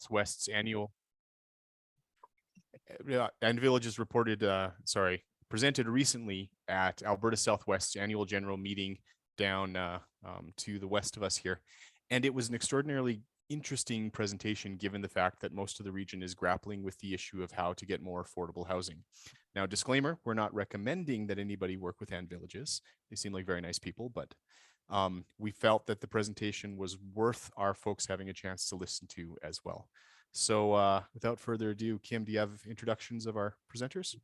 Southwest's annual and Villages presented recently at Alberta Southwest's annual general meeting down to the west of us here. And it was an extraordinarily interesting presentation, given the fact that most of the region is grappling with the issue of how to get more affordable housing. Now, disclaimer, we're not recommending that anybody work with And Villages. They seem like very nice people, but we felt that the presentation was worth our folks having a chance to listen to as well. So without further ado, Kim, do you have introductions of our presenters?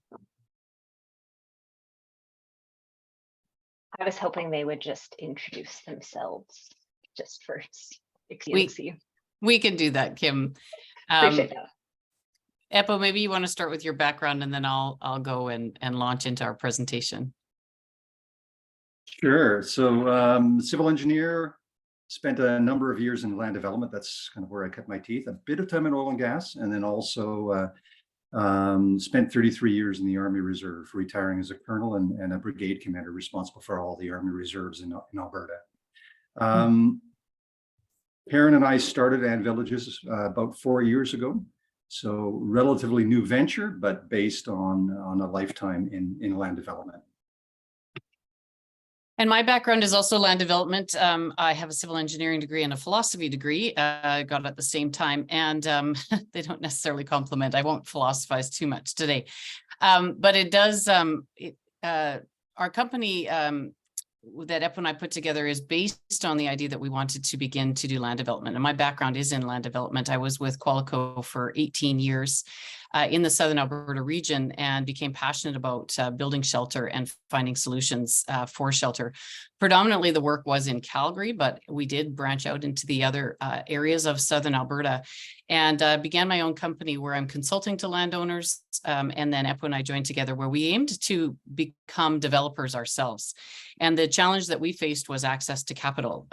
I was hoping they would just introduce themselves just for expediency. We can do that, Kim. Appreciate that. Eppo, maybe you want to start with your background, and then I'll go and launch into our presentation. Sure. So civil engineer, spent a number of years in land development. That's kind of where I cut my teeth. A bit of time in oil and gas, and then also spent 33 years in the Army Reserve, retiring as a colonel and a brigade commander responsible for all the Army Reserves in Alberta. Perrin and I started And Villages about 4 years ago. So relatively new venture, but based on a lifetime in land development. And my background is also land development. I have a civil engineering degree and a philosophy degree, got at the same time, and they don't necessarily complement. I won't philosophize too much today, but it does. Our company that Eppo and I put together is based on the idea that we wanted to begin to do land development. And my background is in land development. I was with Qualico for 18 years in the Southern Alberta region, and became passionate about building shelter and finding solutions for shelter. Predominantly the work was in Calgary, but we did branch out into the other areas of Southern Alberta, and began my own company where I'm consulting to landowners. And then Eppo and I joined together where we aimed to become developers ourselves. And the challenge that we faced was access to capital.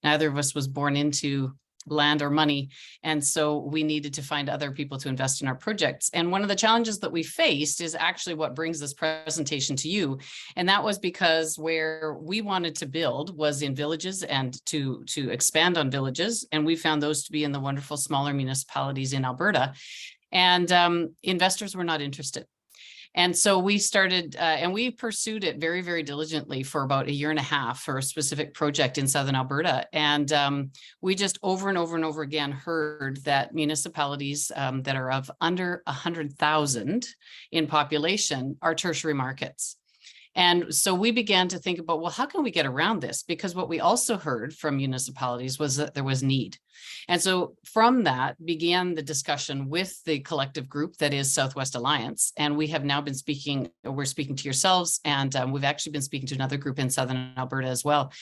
Neither of us was born into land or money. And so we needed to find other people to invest in our projects. And one of the challenges that we faced is actually what brings this presentation to you. And that was because where we wanted to build was in villages and to expand on villages. And we found those to be in the wonderful smaller municipalities in Alberta. And investors were not interested. And so we started, and we pursued it very, very diligently for about 1.5 years for a specific project in Southern Alberta. And we just over and over and over again heard that municipalities that are of under 100,000 in population are tertiary markets. And so we began to think about, well, how can we get around this? Because what we also heard from municipalities was that there was need. And so from that began the discussion with the collective group that is Southwest Alliance. And we have now been speaking, we're speaking to yourselves, and we've actually been speaking to another group in Southern Alberta as well.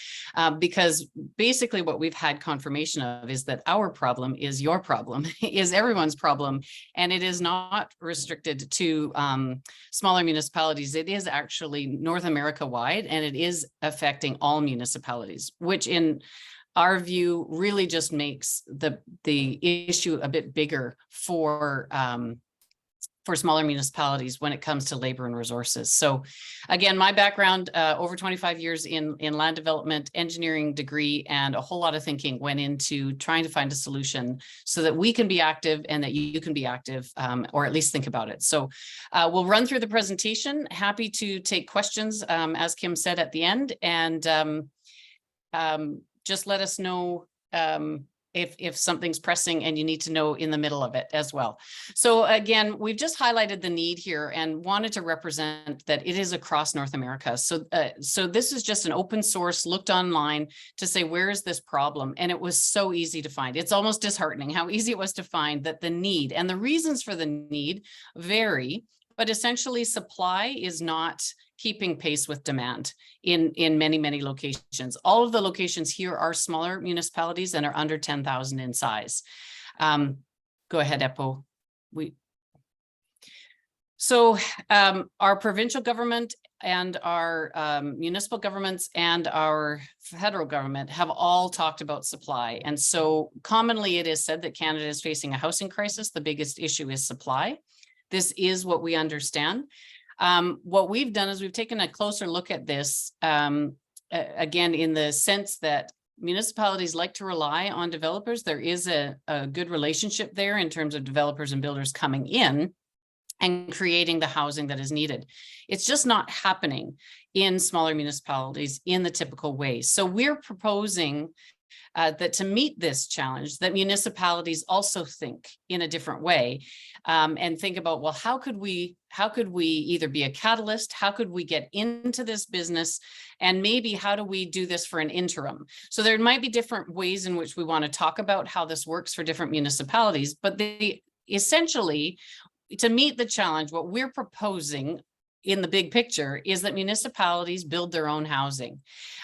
Because basically what we've had confirmation of is that our problem is your problem, is everyone's problem. And it is not restricted to smaller municipalities. It is actually North America wide, and it is affecting all municipalities, which in our view really just makes the issue a bit bigger for smaller municipalities when it comes to labor and resources. So again, my background, over 25 years in land development, engineering degree, and a whole lot of thinking went into trying to find a solution so that we can be active and that you can be active, or at least think about it. So we'll run through the presentation. Happy to take questions, as Kim said at the end, and just let us know if something's pressing and you need to know in the middle of it as well. So again, we've just highlighted the need here and wanted to represent that it is across North America. So this is just an open source, looked online to say, where is this problem? And it was so easy to find. It's almost disheartening how easy it was to find that the need and the reasons for the need vary, but essentially supply is not keeping pace with demand in many, many locations. All of the locations here are smaller municipalities and are under 10,000 in size. Go ahead, Eppo. So our provincial government and our municipal governments and our federal government have all talked about supply. And so commonly it is said that Canada is facing a housing crisis. The biggest issue is supply. This is what we understand. What we've done is we've taken a closer look at this, again, in the sense that municipalities like to rely on developers. There is a good relationship there in terms of developers and builders coming in and creating the housing that is needed. It's just not happening in smaller municipalities in the typical way. So we're proposing that to meet this challenge, that municipalities also think in a different way, and think about, well, how could we either be a catalyst? How could we get into this business? And maybe how do we do this for an interim? So there might be different ways in which we want to talk about how this works for different municipalities, but they essentially, to meet the challenge, what we're proposing in the big picture is that municipalities build their own housing.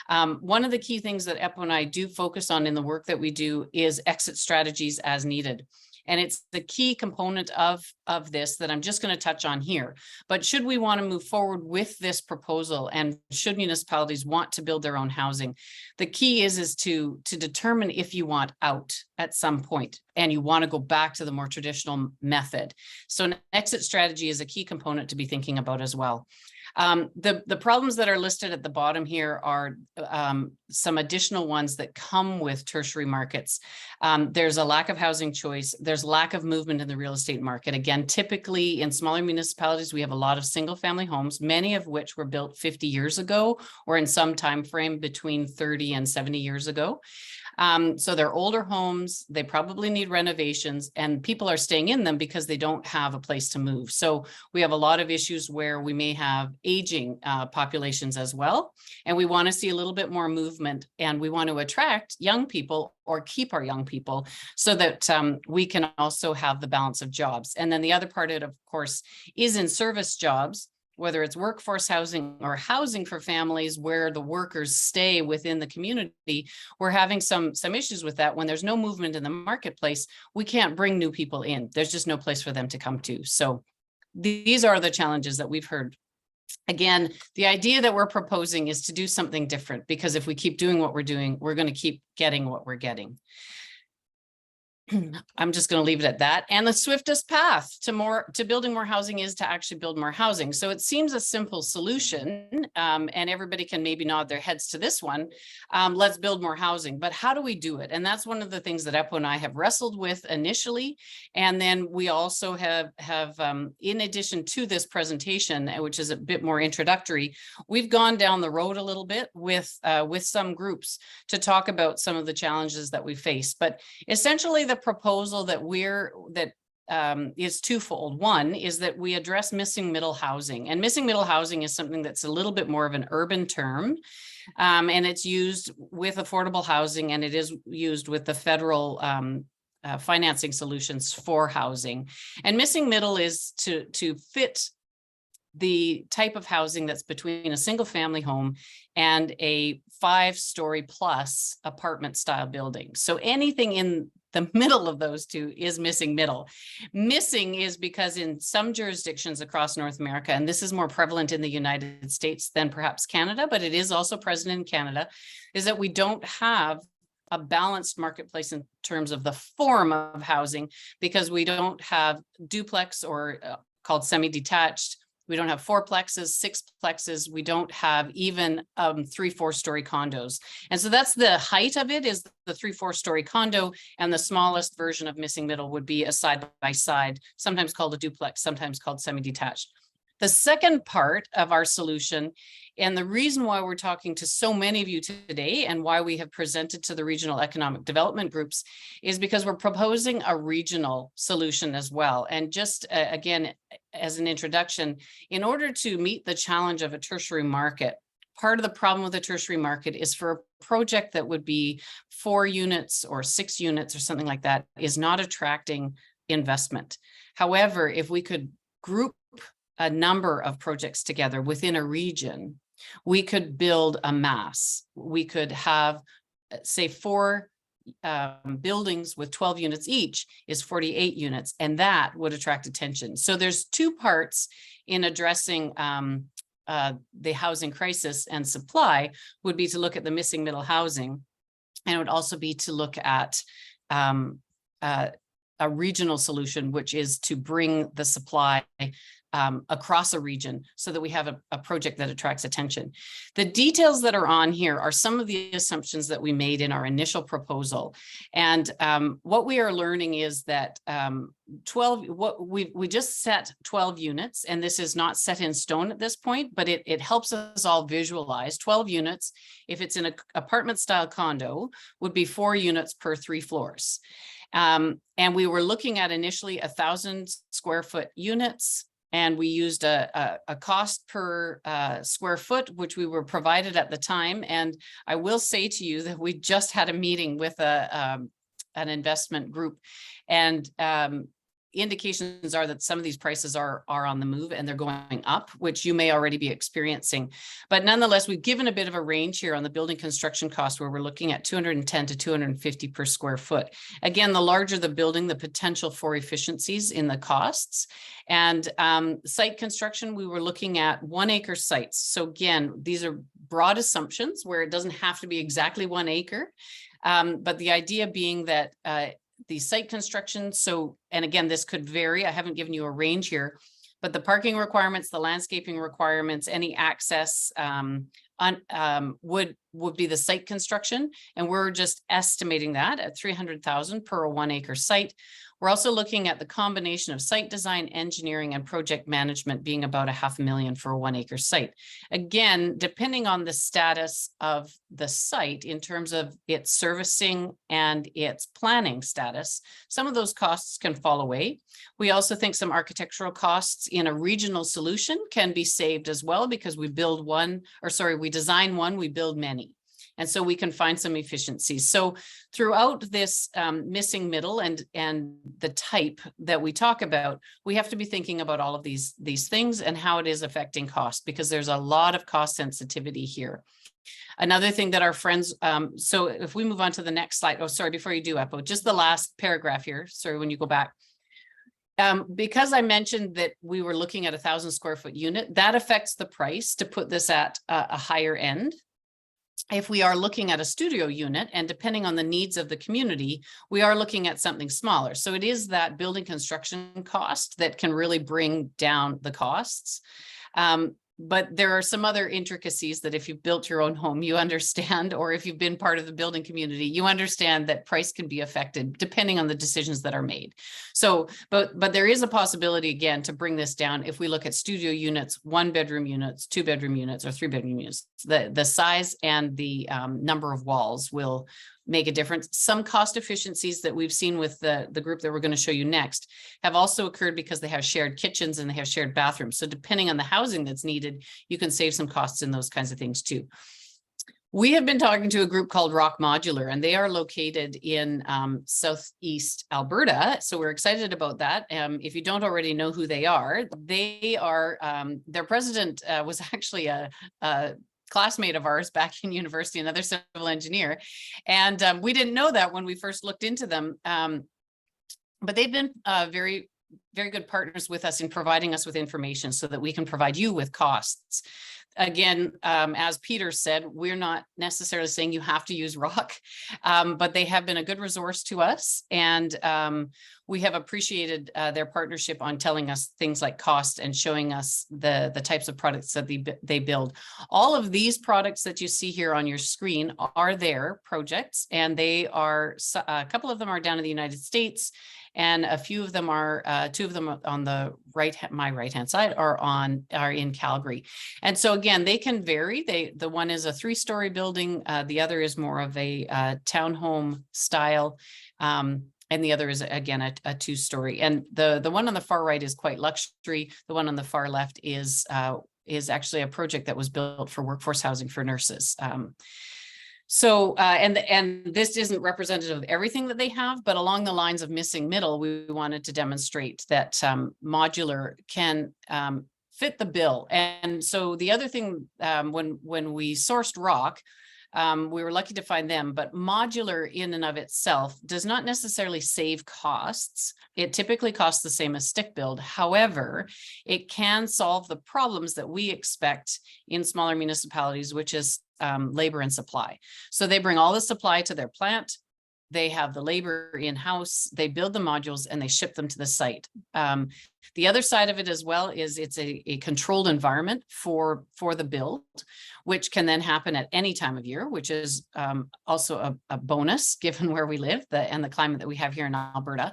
One of the key things that EPWA and I do focus on in the work that we do is exit strategies as needed. And it's the key component of this that I'm just going to touch on here. But should we want to move forward with this proposal, and should municipalities want to build their own housing, the key is to determine if you want out at some point and you want to go back to the more traditional method. So an exit strategy is a key component to be thinking about as well. The problems that are listed at the bottom here are some additional ones that come with tertiary markets. There's a lack of housing choice. There's lack of movement in the real estate market. Again, typically in smaller municipalities, we have a lot of single family homes, many of which were built 50 years ago or in some time frame between 30 and 70 years ago. So they're older homes, they probably need renovations, and people are staying in them because they don't have a place to move. So we have a lot of issues where we may have aging populations as well. And we want to see a little bit more movement, and we want to attract young people or keep our young people so that we can also have the balance of jobs. And then the other part of it, of course, is in service jobs, whether it's workforce housing or housing for families where the workers stay within the community. We're having some issues with that. When there's no movement in the marketplace, we can't bring new people in. There's just no place for them to come to. So these are the challenges that we've heard. Again, the idea that we're proposing is to do something different, because if we keep doing what we're doing, we're going to keep getting what we're getting. I'm just going to leave it at that. And the swiftest path to building more housing is to actually build more housing. So it seems a simple solution, and everybody can maybe nod their heads to this one. Let's build more housing. But how do we do it? And that's one of the things that EPWA and I have wrestled with initially. And then we also have in addition to this presentation, which is a bit more introductory, we've gone down the road a little bit with some groups to talk about some of the challenges that we face. But essentially, the proposal that is twofold. One is that we address missing middle housing, and missing middle housing is something that's a little bit more of an urban term, and it's used with affordable housing, and it is used with the federal financing solutions for housing. And missing middle is to fit the type of housing that's between a single family home and a 5-story plus apartment style building. So anything in the middle of those two is missing middle. Missing is because in some jurisdictions across North America, and this is more prevalent in the United States than perhaps Canada, but it is also present in Canada, is that we don't have a balanced marketplace in terms of the form of housing, because we don't have duplex or called semi-detached. We don't have 4-plexes, 6-plexes. We don't have even 3-4-story condos. And so that's the height of it, is the 3-4-story condo, and the smallest version of missing middle would be a side-by-side, sometimes called a duplex, sometimes called semi-detached. The second part of our solution, and the reason why we're talking to so many of you today and why we have presented to the regional economic development groups, is because we're proposing a regional solution as well. And just again, as an introduction, in order to meet the challenge of a tertiary market, part of the problem with the tertiary market is for a project that would be 4 units or 6 units or something like that is not attracting investment. However, if we could group a number of projects together within a region, we could build a mass. We could have, say, 4 buildings with 12 units each is 48 units, and that would attract attention. So there's 2 parts in addressing the housing crisis and supply, would be to look at the missing middle housing, and it would also be to look at a regional solution, which is to bring the supply across a region so that we have a project that attracts attention. The details that are on here are some of the assumptions that we made in our initial proposal. And what we are learning is that we just set 12 units, and this is not set in stone at this point, but it helps us all visualize 12 units. If it's in an apartment style condo, would be 4 units per 3 floors. And we were looking at initially 1,000 square foot units. And we used a cost per square foot, which we were provided at the time. And I will say to you that we just had a meeting with an investment group, and indications are that some of these prices are on the move and they're going up, which you may already be experiencing. But nonetheless, we've given a bit of a range here on the building construction cost, where we're looking at 210 to 250 per square foot. Again, the larger the building, the potential for efficiencies in the costs. And site construction, we were looking at 1 acre sites. So again, these are broad assumptions where it doesn't have to be exactly 1 acre. But the idea being that the site construction, and again, this could vary. I haven't given you a range here, but the parking requirements, the landscaping requirements, any access would be the site construction. And we're just estimating that at 300,000 per 1 acre site. We're also looking at the combination of site design, engineering, and project management being about $500,000 for a 1 acre site. Again, depending on the status of the site in terms of its servicing and its planning status, some of those costs can fall away. We also think some architectural costs in a regional solution can be saved as well, because we design one, we build many. And so we can find some efficiencies. So throughout this missing middle and the type that we talk about, we have to be thinking about all of these things and how it is affecting cost, because there's a lot of cost sensitivity here. Another thing that our friends, so if we move on to the next slide, before you do, Eppo, just the last paragraph here. Sorry, when you go back. Because I mentioned that we were looking at 1,000 square foot unit, that affects the price to put this at a higher end. If we are looking at a studio unit, and depending on the needs of the community, we are looking at something smaller. So it is that building construction cost that can really bring down the costs. But there are some other intricacies that if you've built your own home, you understand, or if you've been part of the building community, you understand that price can be affected depending on the decisions that are made. So, but there is a possibility, again, to bring this down if we look at studio units, 1-bedroom units, 2-bedroom units, or 3-bedroom units. The size and the number of walls will make a difference. Some cost efficiencies that we've seen with the group that we're going to show you next have also occurred because they have shared kitchens and they have shared bathrooms. So depending on the housing that's needed, you can save some costs in those kinds of things too. We have been talking to a group called Rock Modular, and they are located in Southeast Alberta. So we're excited about that. If you don't already know who they are, their president was actually a classmate of ours back in university, another civil engineer. And we didn't know that when we first looked into them. But they've been very, very good partners with us in providing us with information so that we can provide you with costs. Again, as Peter said, we're not necessarily saying you have to use rock, but they have been a good resource to us. And we have appreciated their partnership on telling us things like cost and showing us the types of products that they build. All of these products that you see here on your screen are their projects, and they are, a couple of them are down in the United States, and a few of them are, 2 of them on the my right-hand side are in Calgary. And so again, they can vary. The one is a 3-story building. The other is more of a townhome style. And the other is, again, a 2-story. And the one on the far right is quite luxury. The one on the far left is actually a project that was built for workforce housing for nurses. So, and this isn't representative of everything that they have, but along the lines of missing middle, we wanted to demonstrate that modular can fit the bill. And so the other thing, when we sourced rock, we were lucky to find them, but modular in and of itself does not necessarily save costs. It typically costs the same as stick build. However, it can solve the problems that we expect in smaller municipalities, which is labor and supply. So they bring all the supply to their plant. They have the labor in-house, they build the modules and they ship them to the site. The other side of it as well is it's a controlled environment for the build, which can then happen at any time of year, which is also a bonus given where we live and the climate that we have here in Alberta.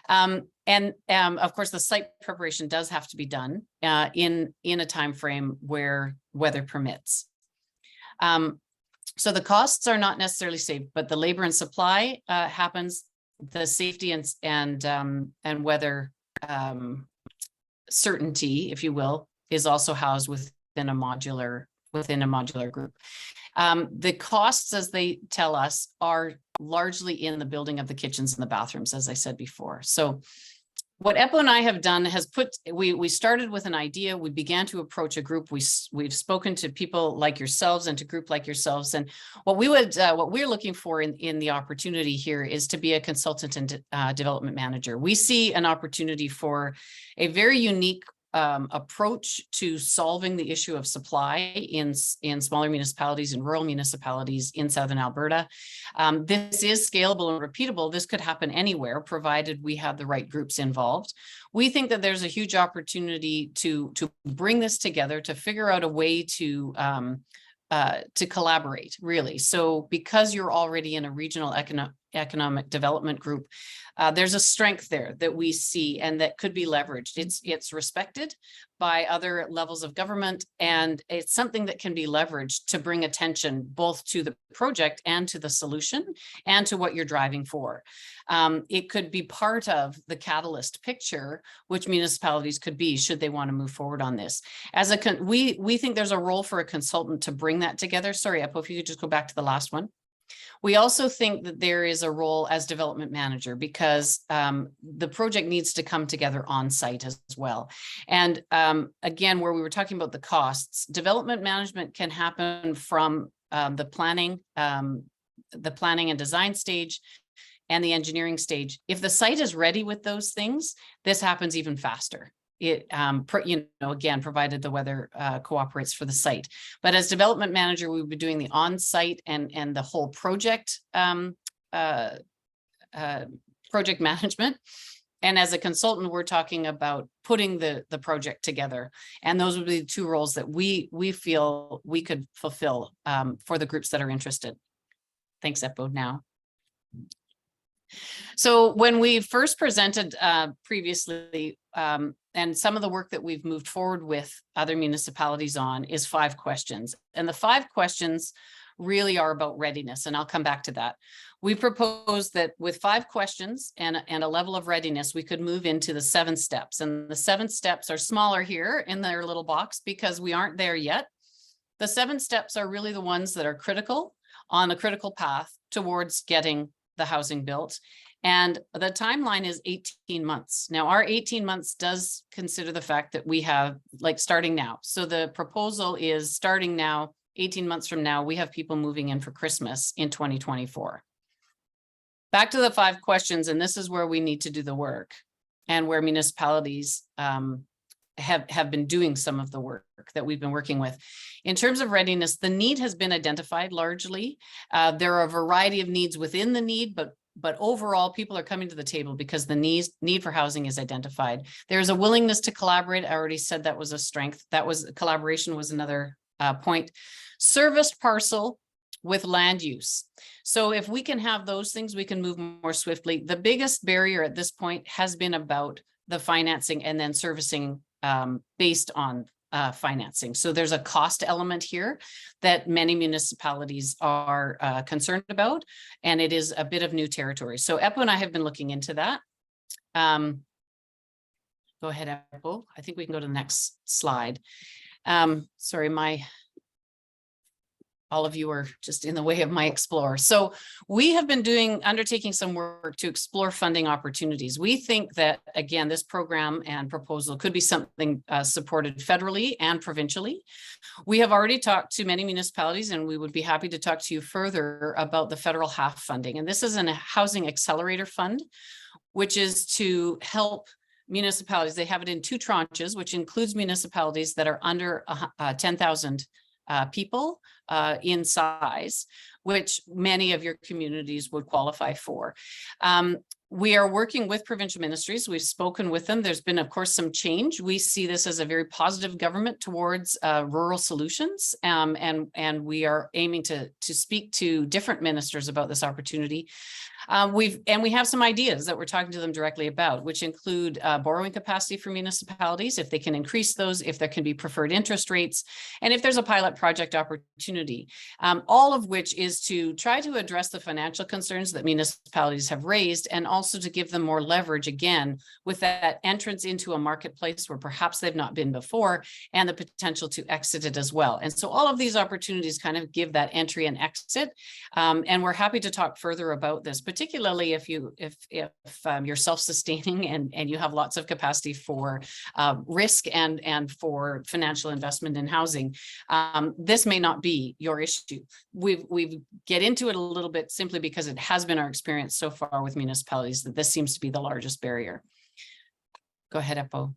Of course, the site preparation does have to be done in a time frame where weather permits. So the costs are not necessarily saved, but the labor and supply happens. The safety and weather certainty, if you will, is also housed within a modular group. The costs, as they tell us, are largely in the building of the kitchens and the bathrooms, as I said before. So what EPO and I have done has we started with an idea. We began to approach a group. We've spoken to people like yourselves and to group like yourselves. And what we're looking for in the opportunity here is to be a consultant and development manager. We see an opportunity for a very unique approach to solving the issue of supply in smaller municipalities and rural municipalities in Southern Alberta. This is scalable and repeatable. This could happen anywhere, provided we have the right groups involved. We think that there's a huge opportunity to bring this together, to figure out a way to collaborate, really. So because you're already in a regional economic development group, there's a strength there that we see and that could be leveraged. It's respected by other levels of government, and it's something that can be leveraged to bring attention both to the project and to the solution and to what you're driving for. It could be part of the catalyst picture, which municipalities could be should they want to move forward on this. We think there's a role for a consultant to bring that together. Sorry, Eppo, if you could just go back to the last one. We also think that there is a role as development manager because the project needs to come together on site as well. And again, where we were talking about the costs, development management can happen from the planning and design stage and the engineering stage. If the site is ready with those things, this happens even faster. It, again, provided the weather cooperates for the site. But as development manager, we would be doing the on-site and the whole project project management. And as a consultant, we're talking about putting the project together. And those would be the two roles that we feel we could fulfill for the groups that are interested. Thanks, Eppo. Now. So when we first presented previously, and some of the work that we've moved forward with other municipalities on is 5 questions. And the 5 questions really are about readiness. And I'll come back to that. We proposed that with 5 questions and a level of readiness, we could move into the 7 steps. And the 7 steps are smaller here in their little box because we aren't there yet. The 7 steps are really the ones that are critical on a critical path towards getting the housing built. And the timeline is 18 months. Now, our 18 months does consider the fact that we have starting now. So the proposal is starting now, 18 months from now, we have people moving in for Christmas in 2024. Back to the 5 questions, and this is where we need to do the work and where municipalities have been doing some of the work that we've been working with. In terms of readiness, the need has been identified largely. There are a variety of needs within the need, but overall, people are coming to the table because the need for housing is identified. There's a willingness to collaborate. I already said that was a strength. Collaboration was another point. Serviced parcel with land use. So if we can have those things, we can move more swiftly. The biggest barrier at this point has been about the financing and then servicing based on financing. So there's a cost element here that many municipalities are concerned about, and it is a bit of new territory. So Eppo and I have been looking into that. Go ahead, Eppo. I think we can go to the next slide. Sorry, all of you are just in the way of my Explorer. So we have been undertaking some work to explore funding opportunities. We think that, again, this program and proposal could be something supported federally and provincially. We have already talked to many municipalities, and we would be happy to talk to you further about the federal HAF funding. And this is a housing accelerator fund, which is to help municipalities. They have it in 2 tranches, which includes municipalities that are under 10,000 people in size. which many of your communities would qualify for. We are working with provincial ministries. We've spoken with them. There's been, of course, some change. We see this as a very positive government towards rural solutions, and we are aiming to speak to different ministers about this opportunity. We have some ideas that we're talking to them directly about, which include borrowing capacity for municipalities, if they can increase those, if there can be preferred interest rates, and if there's a pilot project opportunity, all of which is to try to address the financial concerns that municipalities have raised, and also to give them more leverage again with that entrance into a marketplace where perhaps they've not been before, and the potential to exit it as well. And so all of these opportunities kind of give that entry and exit, and we're happy to talk further about this, particularly if you're self-sustaining and you have lots of capacity for risk and for financial investment in housing. This may not be your issue. We get into it a little bit simply because it has been our experience so far with municipalities that this seems to be the largest barrier. Go ahead, Eppo.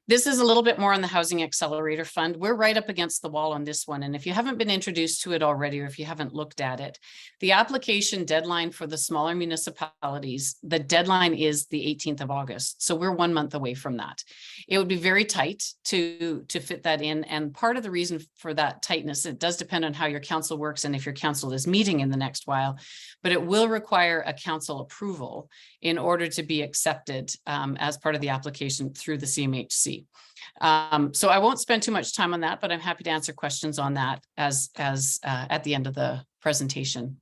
This is a little bit more on the Housing Accelerator Fund. We're right up against the wall on this one. And if you haven't been introduced to it already, or if you haven't looked at it, the application deadline for the smaller municipalities, the deadline is the 18th of August. So we're 1 month away from that. It would be very tight to fit that in. And part of the reason for that tightness, it does depend on how your council works and if your council is meeting in the next while, but it will require a council approval in order to be accepted as part of the application through the CMHC. So I won't spend too much time on that, but I'm happy to answer questions on that as at the end of the presentation.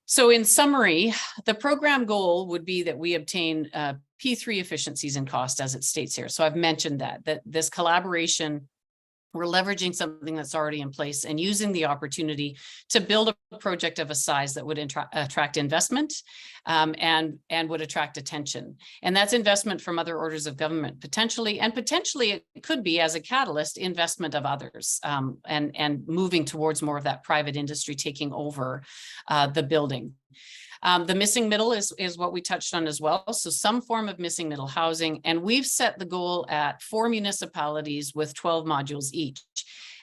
So in summary, the program goal would be that we obtain P3 efficiencies in cost, as it states here. So I've mentioned that this collaboration, we're leveraging something that's already in place and using the opportunity to build a project of a size that would attract investment and would attract attention. And that's investment from other orders of government, potentially, and potentially it could be, as a catalyst, investment of others and moving towards more of that private industry taking over the building. The missing middle is what we touched on as well. So some form of missing middle housing. And we've set the goal at 4 municipalities with 12 modules each.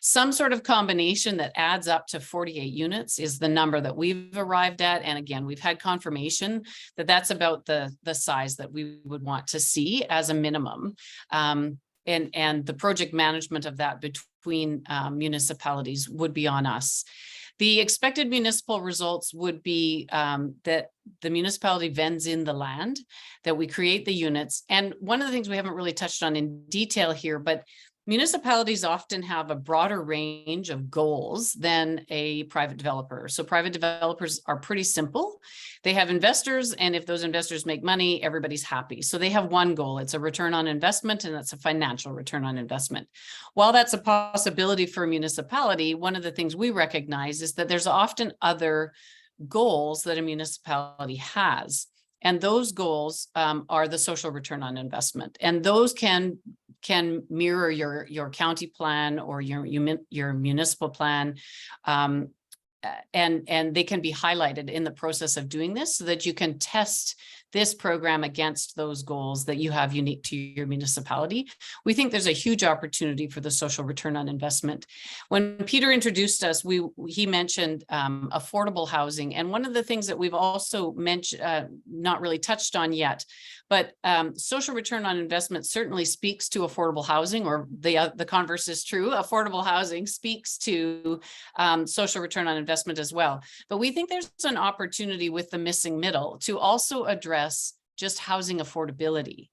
Some sort of combination that adds up to 48 units is the number that we've arrived at. And again, we've had confirmation that that's about the size that we would want to see as a minimum. And the project management of that between municipalities would be on us. The expected municipal results would be that the municipality vends in the land, that we create the units. And one of the things we haven't really touched on in detail here, but municipalities often have a broader range of goals than a private developer. So private developers are pretty simple. They have investors, and if those investors make money, everybody's happy. So they have one goal. It's a return on investment, and that's a financial return on investment. While that's a possibility for a municipality, one of the things we recognize is that there's often other goals that a municipality has. And those goals are the social return on investment. And those can mirror your county plan or your municipal plan. And they can be highlighted in the process of doing this so that you can test this program against those goals that you have unique to your municipality. We think there's a huge opportunity for the social return on investment. When Peter introduced us, he mentioned affordable housing. And one of the things that we've also mentioned, not really touched on yet, but social return on investment certainly speaks to affordable housing, or the converse is true. Affordable housing speaks to social return on investment as well. But we think there's an opportunity with the missing middle to also address just housing affordability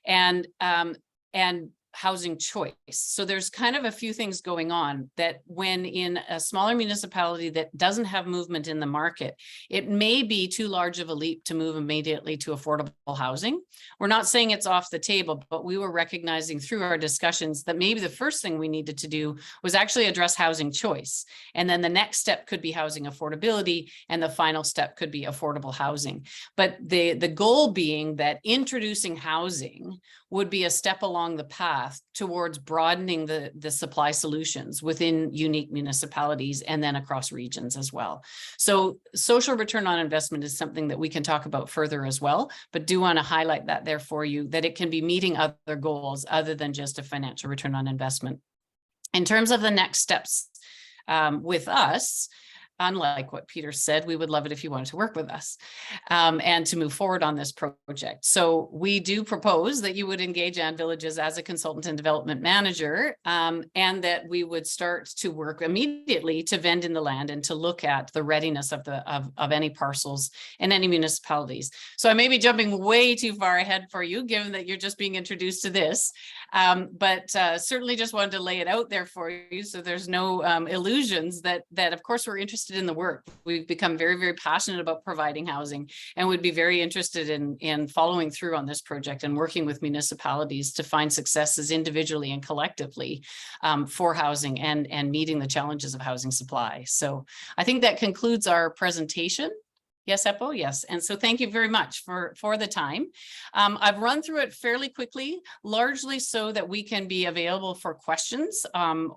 and housing choice. So there's kind of a few things going on that when in a smaller municipality that doesn't have movement in the market, it may be too large of a leap to move immediately to affordable housing. We're not saying it's off the table, but we were recognizing through our discussions that maybe the first thing we needed to do was actually address housing choice. And then the next step could be housing affordability, and the final step could be affordable housing. But the goal being that introducing housing would be a step along the path towards broadening the supply solutions within unique municipalities and then across regions as well. So social return on investment is something that we can talk about further as well, but do want to highlight that there for you, that it can be meeting other goals other than just a financial return on investment. In terms of the next steps, with us. Unlike what Peter said, we would love it if you wanted to work with us and to move forward on this project. So we do propose that you would engage Ann Villages as a consultant and development manager, and that we would start to work immediately to vend in the land and to look at the readiness of any parcels in any municipalities. So I may be jumping way too far ahead for you, given that you're just being introduced to this, but certainly just wanted to lay it out there for you so there's no illusions that of course we're interested in the work. We've become very, very passionate about providing housing and would be very interested in following through on this project and working with municipalities to find successes individually and collectively for housing and meeting the challenges of housing supply. So I think that concludes our presentation. Yes, Eppo, yes. And so thank you very much for the time. I've run through it fairly quickly, largely so that we can be available for questions.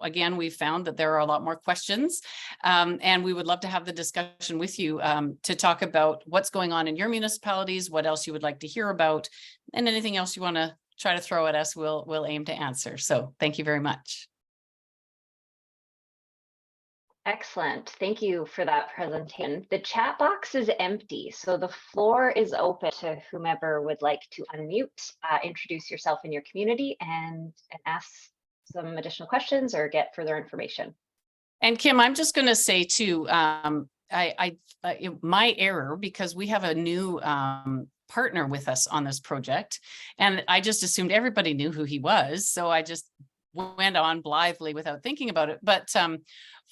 Again, we found that there are a lot more questions, and we would love to have the discussion with you to talk about what's going on in your municipalities, what else you would like to hear about, and anything else you want to try to throw at us, we'll aim to answer. So thank you very much. Excellent. Thank you for that presentation. The chat box is empty, so the floor is open to whomever would like to unmute, introduce yourself in your community, and ask some additional questions or get further information. And Kim, I'm just going to say too, my error, because we have a new partner with us on this project, and I just assumed everybody knew who he was, so I just went on blithely without thinking about it. But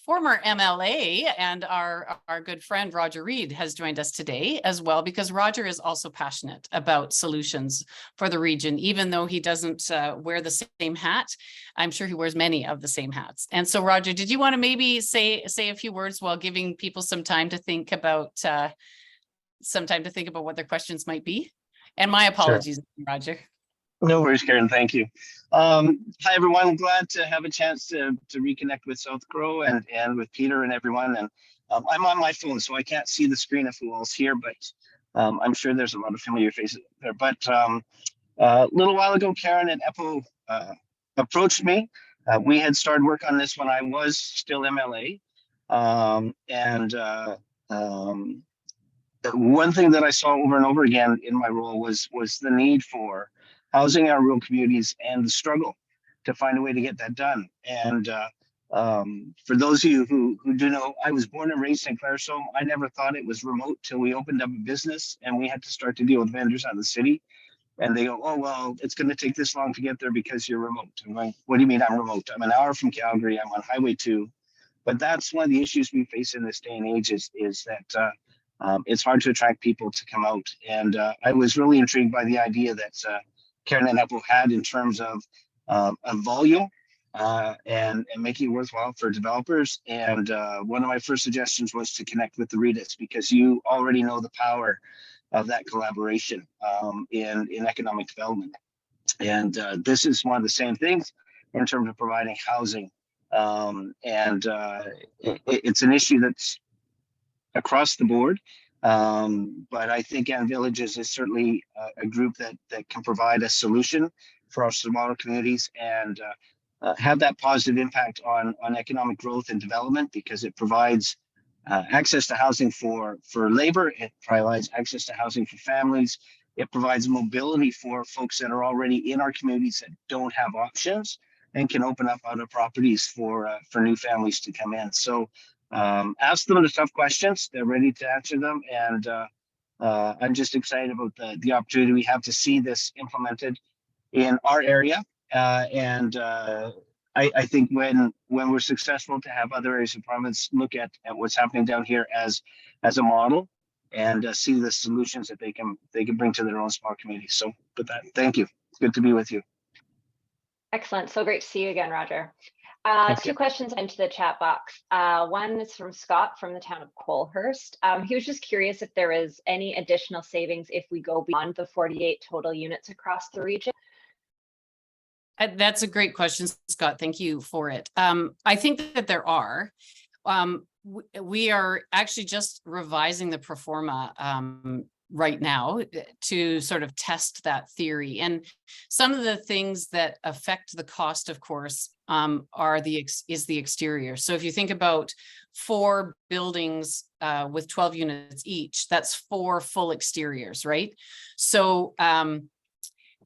former MLA and our good friend Roger Reid has joined us today as well, because Roger is also passionate about solutions for the region, even though he doesn't wear the same hat. I'm sure he wears many of the same hats. And so, Roger, did you want to maybe say a few words while giving people some time to think about what their questions might be? And my apologies, sure. Roger. No worries, Karen. Thank you. Hi, everyone. I'm glad to have a chance to reconnect with South Crow and with Peter and everyone. And I'm on my phone, so I can't see the screen of who else here, but I'm sure there's a lot of familiar faces there. But a little while ago, Karen and Eppo approached me. We had started work on this when I was still MLA. One thing that I saw over and over again in my role was the need for housing our rural communities and the struggle to find a way to get that done. And for those of you who do know, I was born and raised in Claresholm. I never thought it was remote till we opened up a business and we had to start to deal with vendors out of the city. And they go, oh, well, it's going to take this long to get there because you're remote. I'm like, what do you mean I'm remote? I'm an hour from Calgary. I'm on Highway 2. But that's one of the issues we face in this day and age is that it's hard to attract people to come out. And I was really intrigued by the idea that Karen and Eppo had in terms of volume and making it worthwhile for developers. And one of my first suggestions was to connect with the REITs, because you already know the power of that collaboration in economic development. And this is one of the same things in terms of providing housing. It's an issue that's across the board. But I think Ann Villages is certainly a group that can provide a solution for our smaller communities and have that positive impact on economic growth and development, because it provides access to housing for labor. It provides access to housing for families. It provides mobility for folks that are already in our communities that don't have options and can open up other properties for new families to come in. So ask them the tough questions. They're ready to answer them. And I'm just excited about the opportunity we have to see this implemented in our area. I think when we're successful, to have other areas of province look at what's happening down here as a model and see the solutions that they can bring to their own small communities. So with that, thank you. It's good to be with you. Excellent. So great to see you again, Roger. Two questions into the chat box. One is from Scott from the town of Colehurst. He was just curious if there is any additional savings if we go beyond the 48 total units across the region. That's a great question, Scott. Thank you for it. I think that there are. We are actually just revising the pro forma right now to sort of test that theory. And some of the things that affect the cost, of course, are the exterior. So if you think about 4 buildings with 12 units each, that's 4 full exteriors, right? So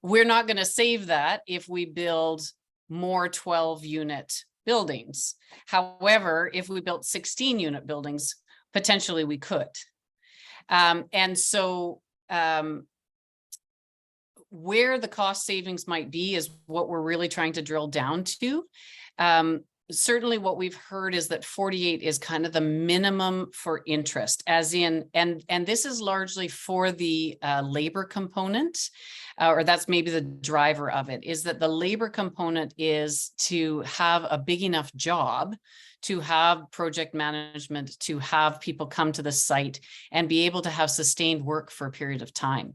we're not going to save that if we build more 12-unit buildings. However, if we built 16-unit buildings, potentially we could. And so where the cost savings might be is what we're really trying to drill down to. Certainly what we've heard is that 48 is kind of the minimum for interest, as in, and this is largely for the labor component, or that's maybe the driver of it, is that the labor component is to have a big enough job, to have project management, to have people come to the site and be able to have sustained work for a period of time.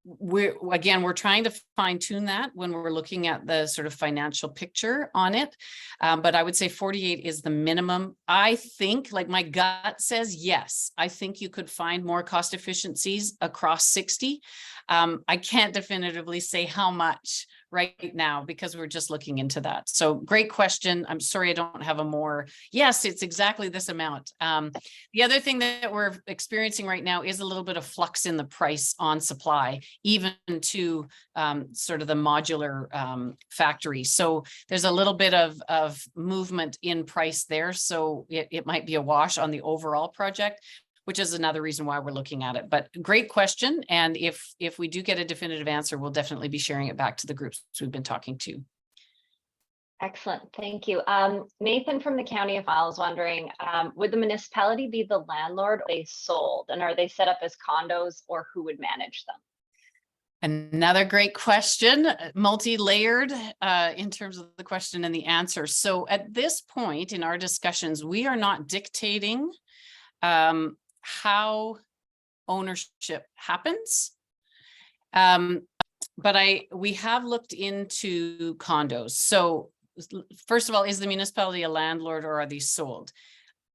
We're trying to fine tune that when we're looking at the sort of financial picture on it. But I would say 48 is the minimum. I think, like, my gut says, yes, I think you could find more cost efficiencies across 60. I can't definitively say how much right now because we're just looking into that. So great question. I'm sorry I don't have a more, yes, it's exactly this amount. The other thing that we're experiencing right now is a little bit of flux in the price on supply, even to sort of the modular factory. So there's a little bit of movement in price there. So it might be a wash on the overall project, which is another reason why we're looking at it. But great question. And if we do get a definitive answer, we'll definitely be sharing it back to the groups we've been talking to. Excellent, thank you. Nathan from the County of Isles wondering, would the municipality be the landlord or they sold? And are they set up as condos, or who would manage them? Another great question, multi-layered in terms of the question and the answer. So at this point in our discussions, we are not dictating how ownership happens. But we have looked into condos. So first of all, is the municipality a landlord or are these sold?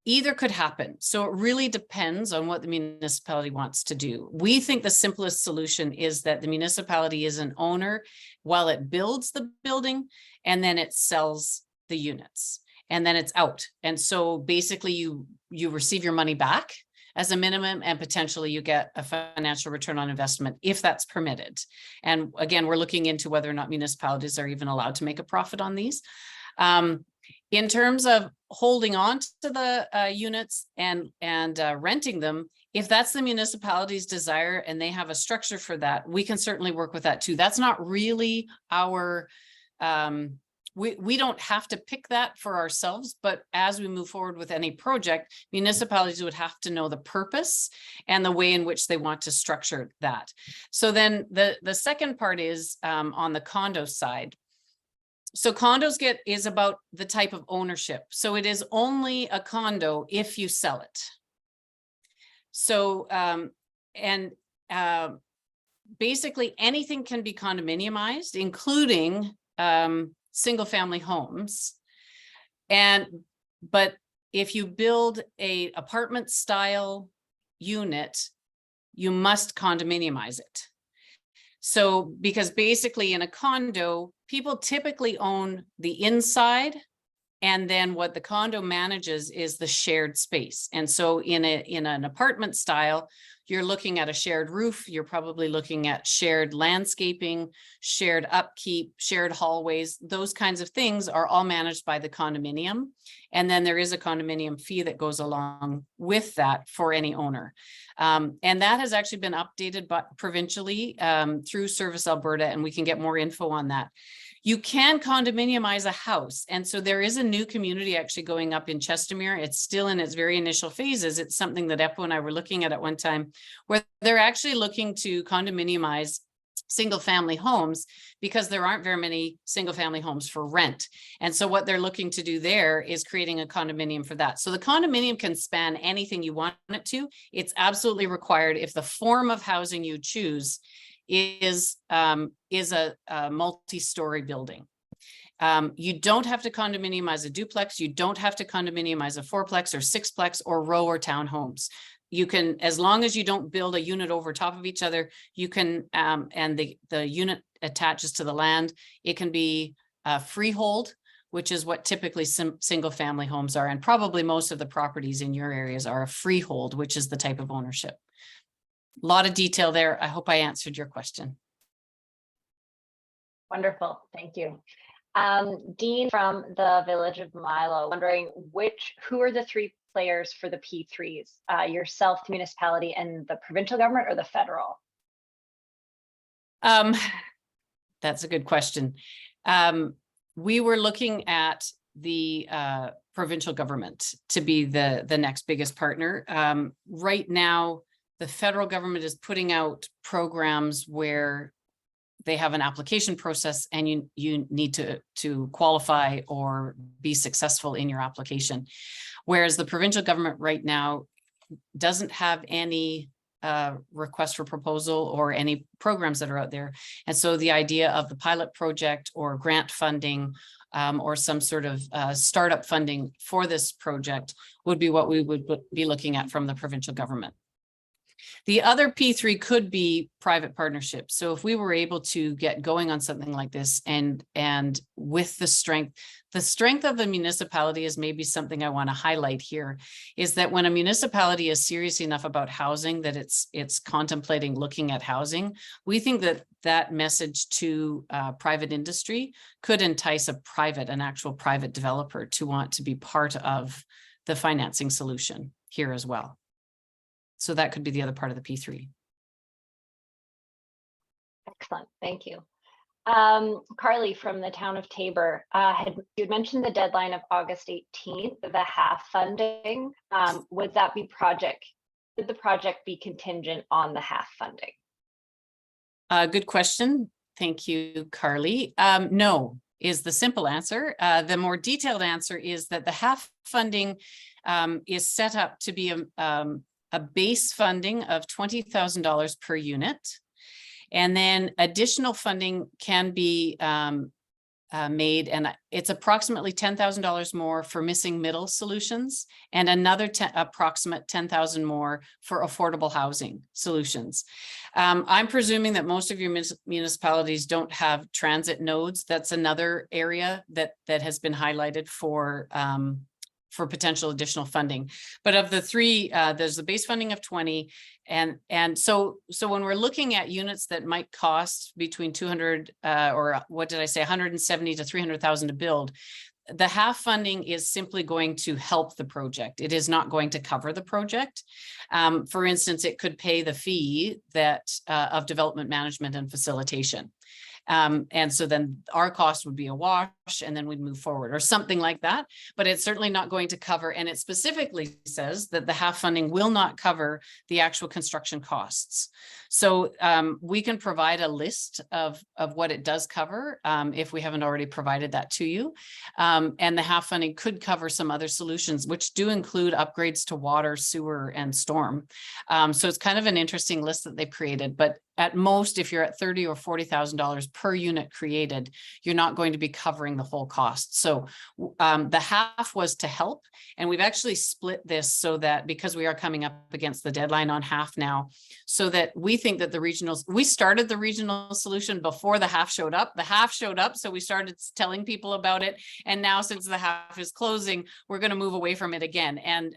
Either could happen. So it really depends on what the municipality wants to do. We think the simplest solution is that the municipality is an owner while it builds the building and then it sells the units and then it's out. And so basically you receive your money back as a minimum, and potentially you get a financial return on investment if that's permitted. And again, we're looking into whether or not municipalities are even allowed to make a profit on these. In terms of holding on to the units and renting them, if that's the municipality's desire and they have a structure for that, we can certainly work with that too. That's not really our we don't have to pick that for ourselves, but as we move forward with any project, municipalities would have to know the purpose and the way in which they want to structure that. So then the second part is on the condo side. So condos is about the type of ownership. So it is only a condo if you sell it. So basically anything can be condominiumized, including single family homes. But if you build a apartment style unit, you must condominiumize it. So because basically in a condo, people typically own the inside, and then what the condo manages is the shared space. And so in an apartment style, you're looking at a shared roof, you're probably looking at shared landscaping, shared upkeep, shared hallways. Those kinds of things are all managed by the condominium. And then there is a condominium fee that goes along with that for any owner. And that has actually been updated provincially through Service Alberta, and we can get more info on that. You can condominiumize a house. And so there is a new community actually going up in Chestermere. It's still in its very initial phases. It's something that Eppo and I were looking at one time, where they're actually looking to condominiumize single family homes because there aren't very many single family homes for rent. And so what they're looking to do there is creating a condominium for that. So the condominium can span anything you want it to. It's absolutely required if the form of housing you choose is a multi-story building. You don't have to condominiumize a duplex. You don't have to condominiumize a fourplex or sixplex or row or townhomes. you can, as long as you don't build a unit over top of each other, you can, and the unit attaches to the land, it can be freehold, which is what typically single family homes are. And probably most of the properties in your areas are a freehold, which is the type of ownership. A lot of detail there. I hope I answered your question. Wonderful, thank you. Dean from the Village of Milo, wondering who are the three players for the P3s? Yourself, the municipality, and the provincial government, or the federal? That's a good question. We were looking at the provincial government to be the next biggest partner. Right now, the federal government is putting out programs where they have an application process, and you need to qualify or be successful in your application. Whereas the provincial government right now doesn't have any request for proposal or any programs that are out there. And so the idea of the pilot project or grant funding or some sort of startup funding for this project would be what we would be looking at from the provincial government. The other P3 could be private partnerships. So if we were able to get going on something like this, and with the strength of the municipality is maybe something I want to highlight here, is that when a municipality is serious enough about housing that it's contemplating looking at housing, we think that message to private industry could entice an actual private developer to want to be part of the financing solution here as well. So that could be the other part of the P3. Excellent, thank you. Carly from the town of Taber, you'd mentioned the deadline of August 18th, the HAF funding. Would the project be contingent on the HAF funding? Good question. Thank you, Carly. No, is the simple answer. The more detailed answer is that the HAF funding is set up to be a base funding of $20,000 per unit. And then additional funding can be made, and it's approximately $10,000 more for missing middle solutions, and another approximate $10,000 more for affordable housing solutions. I'm presuming that most of your municipalities don't have transit nodes. That's another area that has been highlighted for potential additional funding. But of the three, there's the base funding of 20. And so when we're looking at units that might cost between 200 or what did I say, 170 to 300,000 to build, the HAF funding is simply going to help the project. It is not going to cover the project. For instance, it could pay the fee that of development management and facilitation. And so then our cost would be a wash, and then we'd move forward or something like that. But it's certainly not going to cover, and it specifically says that the HAF funding will not cover the actual construction costs. So we can provide a list of what it does cover if we haven't already provided that to you. And the HAF funding could cover some other solutions, which do include upgrades to water, sewer, and storm. So it's kind of an interesting list that they've created. But at most, if you're at $30,000 or $40,000 per unit created, you're not going to be covering the whole cost. So the HAF was to help, and we've actually split this so that, because we are coming up against the deadline on HAF now, so that we think that the regionals, we started the regional solution before the HAF showed up. The HAF showed up, so we started telling people about it. And now, since the HAF is closing, we're going to move away from it again. And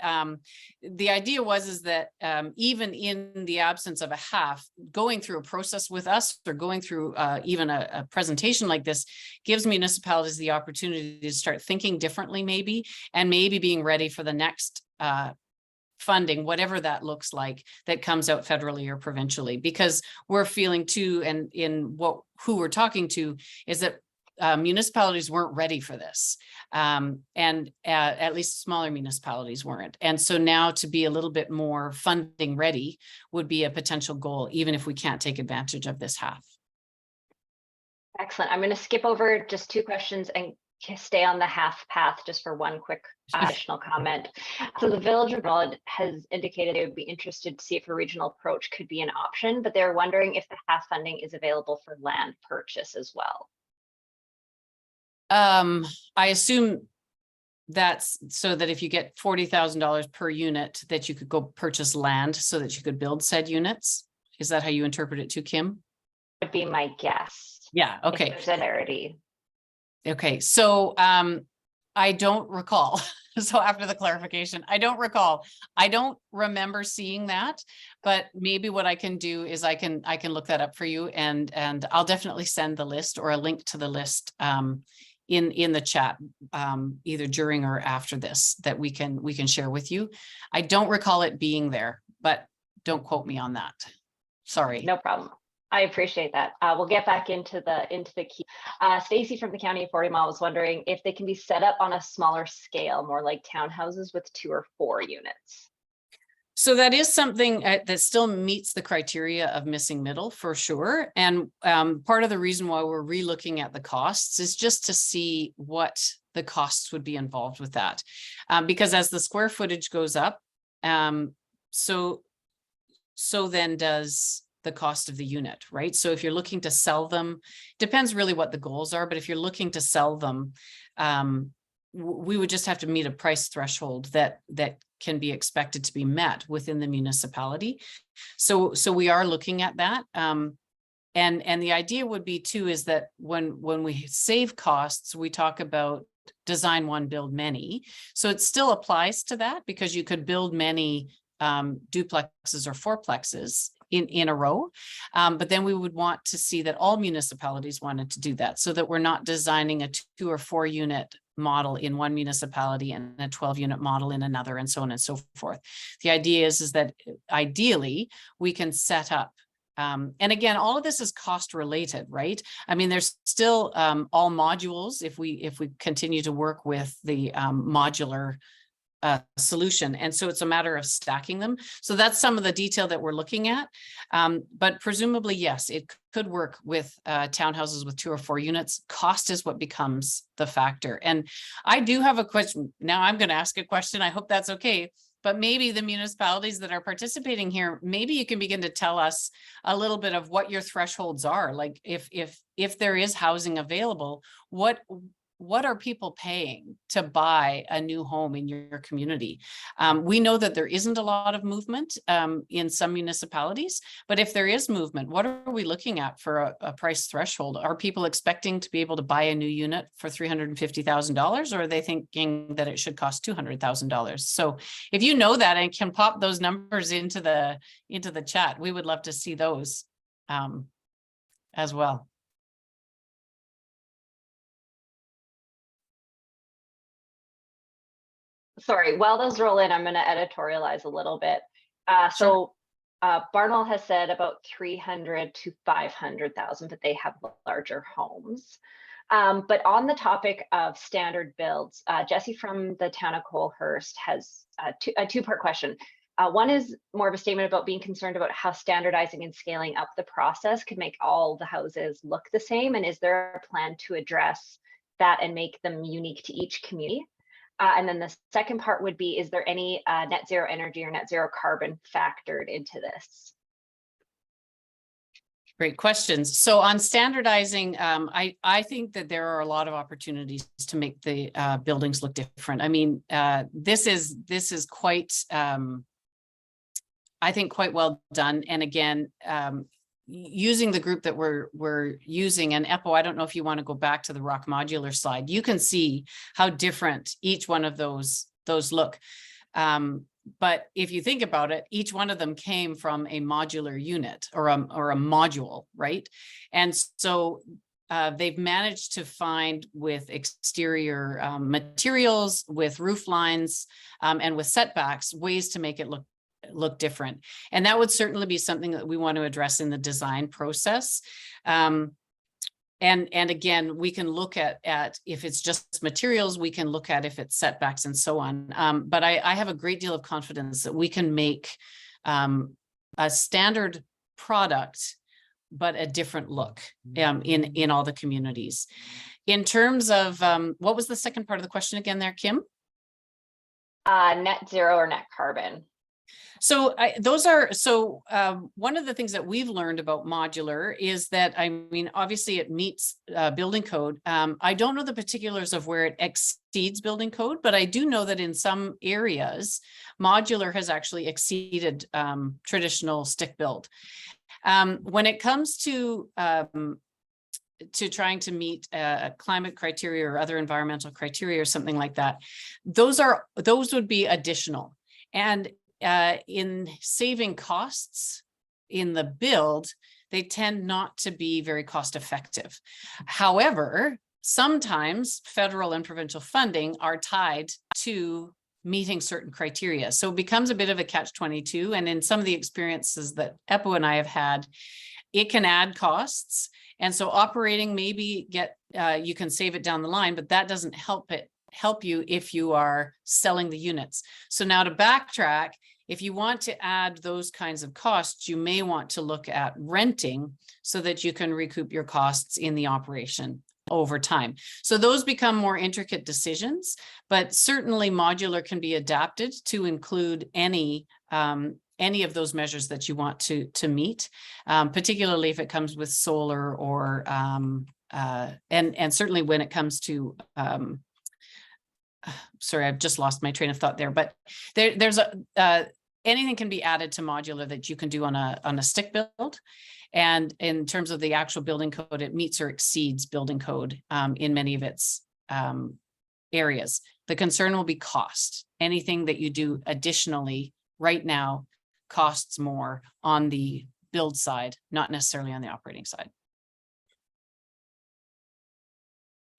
the idea is that even in the absence of a HAF, going through a process with us or going through even a presentation like this gives municipalities the opportunity to start thinking differently, maybe, and maybe being ready for the next funding, whatever that looks like, that comes out federally or provincially. Because we're feeling too, and in who we're talking to, is that municipalities weren't ready for this, and at least smaller municipalities weren't. And so now to be a little bit more funding ready would be a potential goal, even if we can't take advantage of this HAF. Excellent. I'm going to skip over just two questions and stay on the HAF path just for one quick additional comment. So the Village of Broad has indicated they would be interested to see if a regional approach could be an option, but they're wondering if the HAF funding is available for land purchase as well. I assume that's so that if you get $40,000 per unit, that you could go purchase land so that you could build said units. Is that how you interpret it too, Kim? Would be my guess. Yeah, If okay. there's a clarity. Okay, so I don't recall. So after the clarification, I don't recall. I don't remember seeing that, but maybe what I can do is I can look that up for you, and I'll definitely send the list or a link to the list in the chat, either during or after this, that we can share with you. I don't recall it being there, but don't quote me on that. Sorry. No problem. I appreciate that. We'll get back into the key. Stacy from the County of 40 Mile was wondering if they can be set up on a smaller scale, more like townhouses with 2 or 4 units. So that is something that still meets the criteria of missing middle for sure. And part of the reason why we're relooking at the costs is just to see what the costs would be involved with that. Because as the square footage goes up, so then does the cost of the unit, right? So if you're looking to sell them, depends really what the goals are, but if you're looking to sell them, we would just have to meet a price threshold that can be expected to be met within the municipality. So we are looking at that. And the idea would be too, is that when we save costs, we talk about design one, build many. So it still applies to that, because you could build many duplexes or fourplexes in a row. But then we would want to see that all municipalities wanted to do that, so that we're not designing a 2 or 4 unit model in one municipality and a 12-unit model in another, and so on and so forth. The idea is that ideally we can set up, and again, all of this is cost related, right? I mean, there's still all modules if we continue to work with the modular solution. And so it's a matter of stacking them. So that's some of the detail that we're looking at. But presumably, yes, it could work with townhouses with 2 or 4 units. Cost is what becomes the factor. And I do have a question. Now I'm going to ask a question. I hope that's okay. But maybe the municipalities that are participating here, maybe you can begin to tell us a little bit of what your thresholds are. Like if there is housing available, what are people paying to buy a new home in your community? We know that there isn't a lot of movement in some municipalities, but if there is movement, what are we looking at for a price threshold? Are people expecting to be able to buy a new unit for $350,000, or are they thinking that it should cost $200,000? So if you know that and can pop those numbers into the chat, we would love to see those as well. Sorry, while those roll in, I'm going to editorialize a little bit. So Barnwell has said about 300 to 500,000, but they have larger homes. But on the topic of standard builds, Jesse from the town of Colehurst has a two-part question. One is more of a statement about being concerned about how standardizing and scaling up the process could make all the houses look the same. And is there a plan to address that and make them unique to each community? And then the second part would be, is there any net zero energy or net zero carbon factored into this? Great questions. So on standardizing, I think that there are a lot of opportunities to make the buildings look different. I mean, this is quite, I think, quite well done. And again, using the group that we're using, and Eppo, I don't know if you want to go back to the Rock Modular slide, you can see how different each one of those look. But if you think about it, each one of them came from a modular unit or a module, right? And so they've managed to find, with exterior materials, with roof lines, and with setbacks, ways to make it look different. And that would certainly be something that we want to address in the design process. And again, we can look at if it's just materials, we can look at if it's setbacks and so on. But I have a great deal of confidence that we can make a standard product, but a different look in all the communities. In terms of, what was the second part of the question again there, Kim? Net zero or net carbon. So one of the things that we've learned about modular is that, I mean, obviously it meets building code. I don't know the particulars of where it exceeds building code, but I do know that in some areas, modular has actually exceeded traditional stick build. When it comes to trying to meet climate criteria or other environmental criteria or something like that, those would be additional. And in saving costs in the build, they tend not to be very cost effective. However, sometimes federal and provincial funding are tied to meeting certain criteria. So it becomes a bit of a catch-22. And in some of the experiences that Eppo and I have had, it can add costs. And so operating maybe you can save it down the line, but that doesn't help you if you are selling the units. So now to backtrack, if you want to add those kinds of costs, you may want to look at renting so that you can recoup your costs in the operation over time. So those become more intricate decisions, but certainly modular can be adapted to include any of those measures that you want to meet, particularly if it comes with solar or and certainly when it comes to sorry, I've just lost my train of thought there, but there's anything can be added to modular that you can do on a stick build. And in terms of the actual building code, it meets or exceeds building code in many of its areas. The concern will be cost. Anything that you do additionally right now costs more on the build side, not necessarily on the operating side.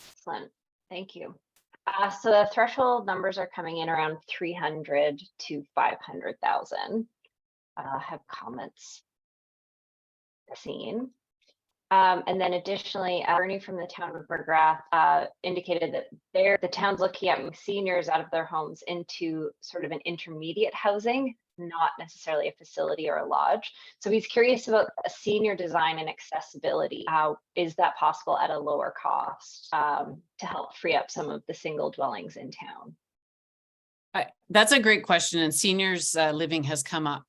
Excellent, thank you. So the threshold numbers are coming in around 300 to 500,000. Have comments seen. And then additionally, Bernie from the town of McGrath indicated that the town's looking at moving seniors out of their homes into sort of an intermediate housing, not necessarily a facility or a lodge. So he's curious about a senior design and accessibility. How is that possible at a lower cost to help free up some of the single dwellings in town? That's a great question, and seniors living has come up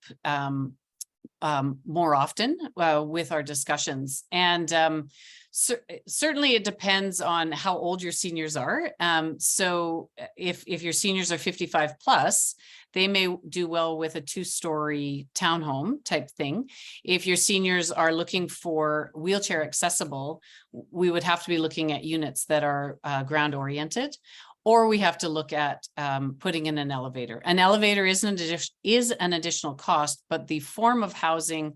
more often with our discussions. And certainly it depends on how old your seniors are. So if your seniors are 55 plus, they may do well with a 2-story townhome type thing. If your seniors are looking for wheelchair accessible, we would have to be looking at units that are ground oriented, or we have to look at putting in an elevator. An elevator is an additional cost, but the form of housing,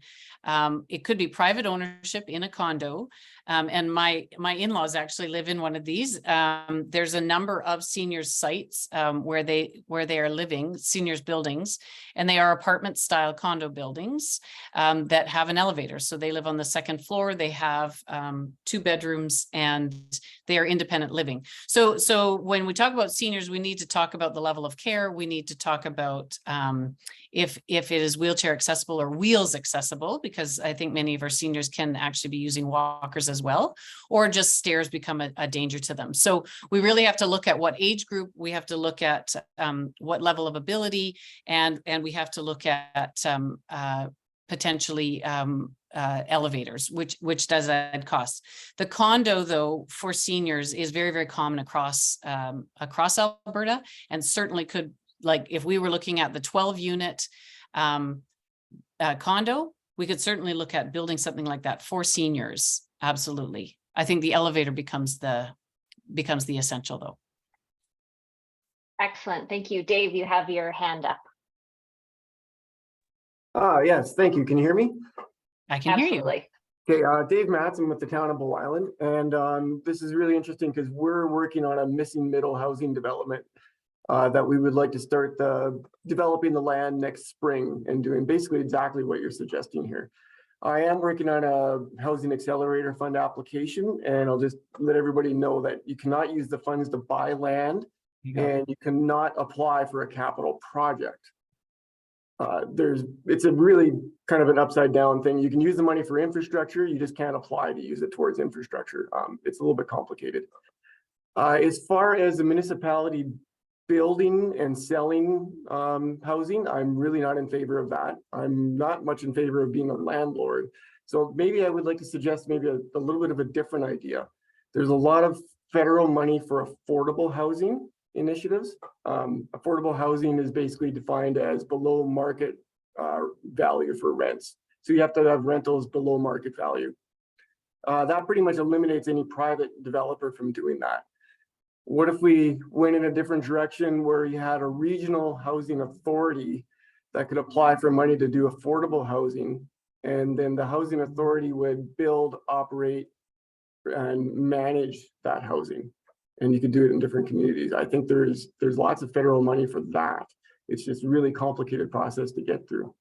it could be private ownership in a condo. And my in-laws actually live in one of these. There's a number of seniors sites where they are living, seniors buildings, and they are apartment style condo buildings that have an elevator. So they live on the second floor, they have 2 bedrooms, and they are independent living. So when we talk about seniors, we need to talk about the level of care. We need to talk about if it is wheelchair accessible or wheels accessible, because I think many of our seniors can actually be using walkers as well, or just stairs become a danger to them. So we really have to look at what age group, we have to look at what level of ability, and we have to look at potentially elevators, which does add costs. The condo, though, for seniors is very, very common across Alberta, and certainly could, like if we were looking at the 12-unit condo, we could certainly look at building something like that for seniors. Absolutely. I think the elevator becomes the essential, though. Excellent, thank you. Dave, you have your hand up. Yes, thank you. Can you hear me? I can hear you. Absolutely. Okay, Dave Matson with the town of Bull Island. And this is really interesting because we're working on a missing middle housing development that we would like to start developing the land next spring and doing basically exactly what you're suggesting here. I am working on a housing accelerator fund application, and I'll just let everybody know that you cannot use the funds to buy land and you cannot apply for a capital project. It's a really kind of an upside down thing. You can use the money for infrastructure, you just can't apply to use it towards infrastructure. It's a little bit complicated. As far as the municipality building and selling housing, I'm really not in favor of that. I'm not much in favor of being a landlord. So maybe I would like to suggest maybe a little bit of a different idea. There's a lot of federal money for affordable housing initiatives. Affordable housing is basically defined as below market value for rents. So you have to have rentals below market value. That pretty much eliminates any private developer from doing that. What if we went in a different direction where you had a regional housing authority that could apply for money to do affordable housing, and then the housing authority would build, operate, and manage that housing, and you could do it in different communities. I think there's lots of federal money for that. It's just a really complicated process to get through.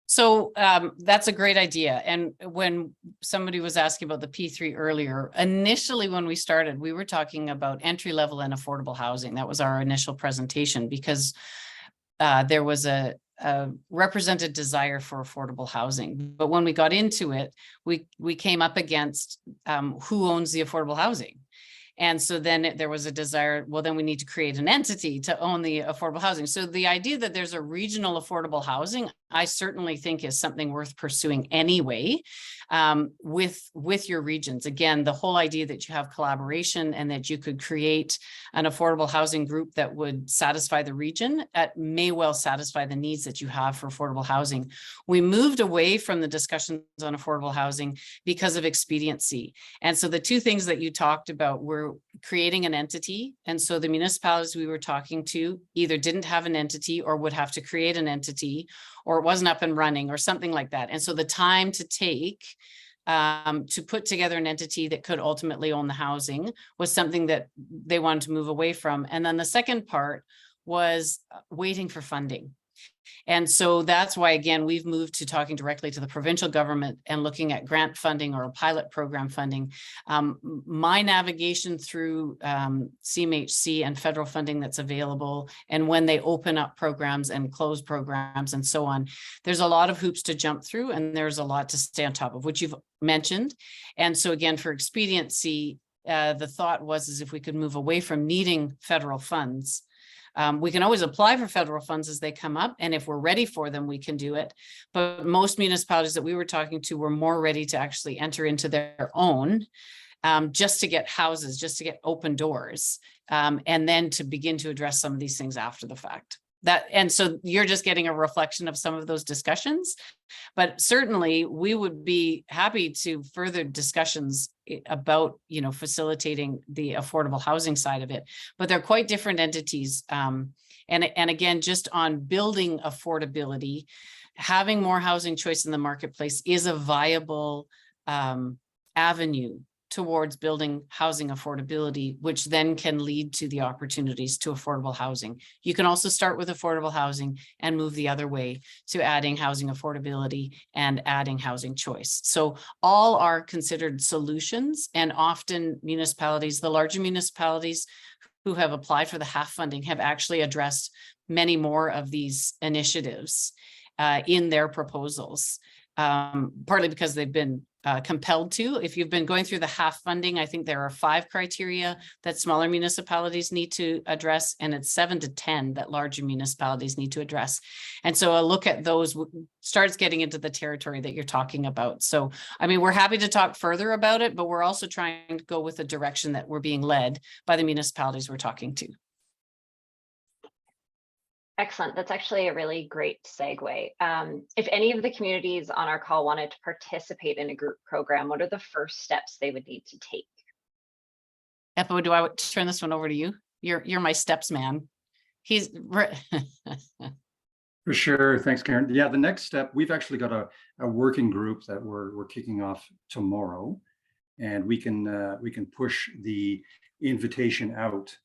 So that's a great idea. And when somebody was asking about the P3 earlier, initially when we started, we were talking about entry level and affordable housing. That was our initial presentation, because there was a represented desire for affordable housing. But when we got into it, we came up against who owns the affordable housing. And so then there was a desire, well, then we need to create an entity to own the affordable housing. So the idea that there's a regional affordable housing, I certainly think is something worth pursuing anyway, with your regions. Again, the whole idea that you have collaboration and that you could create an affordable housing group that would satisfy the region, may well satisfy the needs that you have for affordable housing. We moved away from the discussions on affordable housing because of expediency. And so the two things that you talked about were creating an entity. And so the municipalities we were talking to either didn't have an entity or would have to create an entity, or it wasn't up and running or something like that. And so the time to take to put together an entity that could ultimately own the housing was something that they wanted to move away from. And then the second part was waiting for funding. And so that's why, again, we've moved to talking directly to the provincial government and looking at grant funding or a pilot program funding. My navigation through CMHC and federal funding that's available, and when they open up programs and close programs and so on, there's a lot of hoops to jump through, and there's a lot to stay on top of, which you've mentioned. And so again, for expediency, the thought was if we could move away from needing federal funds. We can always apply for federal funds as they come up, and if we're ready for them, we can do it. But most municipalities that we were talking to were more ready to actually enter into their own, just to get houses, just to get open doors, and then to begin to address some of these things after the fact. And so you're just getting a reflection of some of those discussions, but certainly we would be happy to further discussions about, facilitating the affordable housing side of it, but they're quite different entities. And again, just on building affordability, having more housing choice in the marketplace is a viable avenue towards building housing affordability, which then can lead to the opportunities to affordable housing. You can also start with affordable housing and move the other way to adding housing affordability and adding housing choice. So all are considered solutions, and often municipalities, the larger municipalities who have applied for the HAF funding, have actually addressed many more of these initiatives in their proposals, partly because they've been compelled to. If you've been going through the HAF funding, I think there are 5 criteria that smaller municipalities need to address, and it's 7 to 10 that larger municipalities need to address. And so a look at those starts getting into the territory that you're talking about. So, we're happy to talk further about it, but we're also trying to go with the direction that we're being led by the municipalities we're talking to. Excellent. That's actually a really great segue. If any of the communities on our call wanted to participate in a group program, what are the first steps they would need to take? Eppo, do I turn this one over to you? You're my steps man. He's For sure. Thanks, Karen. Yeah, the next step, we've actually got a working group that we're kicking off tomorrow, and we can push the invitation out.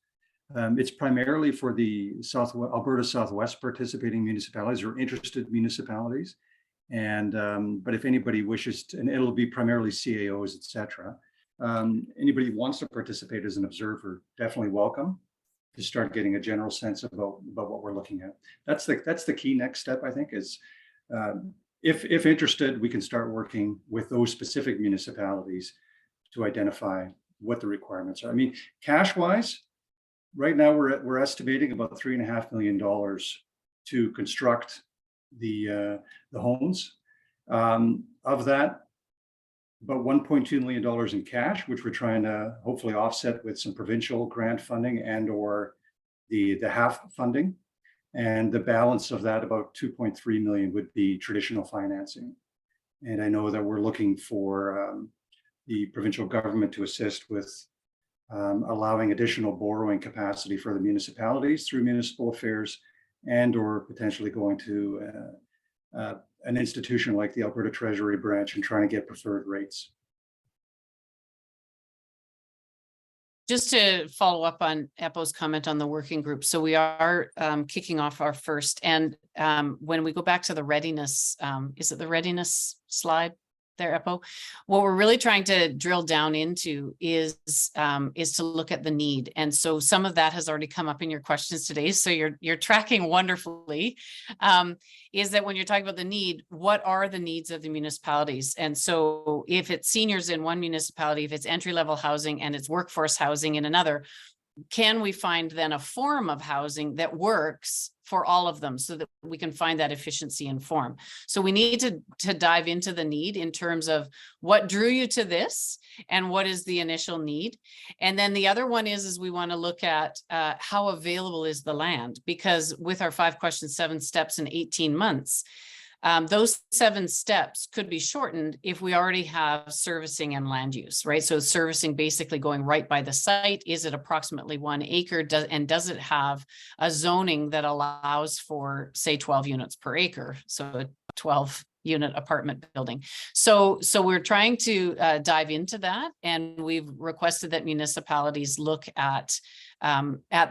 It's primarily for the Alberta Southwest participating municipalities or interested municipalities. And but if anybody wishes to, and it'll be primarily CAOs, etc. Anybody who wants to participate as an observer, definitely welcome to start getting a general sense about what we're looking at. That's the key next step, I think, is if interested, we can start working with those specific municipalities to identify what the requirements are. Cash wise, right now we're estimating about $3.5 million to construct the homes. Of that, about $1.2 million in cash, which we're trying to hopefully offset with some provincial grant funding and or the HAF funding. And the balance of that, about 2.3 million, would be traditional financing. And I know that we're looking for the provincial government to assist with allowing additional borrowing capacity for the municipalities through municipal affairs, and or potentially going to an institution like the Alberta Treasury branch and trying to get preferred rates. Just to follow up on Eppo's comment on the working group. So we are kicking off our first, and when we go back to the readiness, is it the readiness slide there, Eppo? What we're really trying to drill down into is to look at the need. And so some of that has already come up in your questions today. So you're tracking wonderfully. Is that when you're talking about the need, what are the needs of the municipalities? And so if it's seniors in one municipality, if it's entry-level housing and it's workforce housing in another, can we find then a form of housing that works for all of them so that we can find that efficiency and form? So we need to dive into the need in terms of what drew you to this and what is the initial need. And then the other one is we want to look at how available is the land, because with our 5 questions, 7 steps in 18 months, those 7 steps could be shortened if we already have servicing and land use, right? So servicing basically going right by the site. Is it approximately 1 acre? Does it have a zoning that allows for, say, 12 units per acre? So a 12-unit apartment building. So we're trying to dive into that, and we've requested that municipalities look at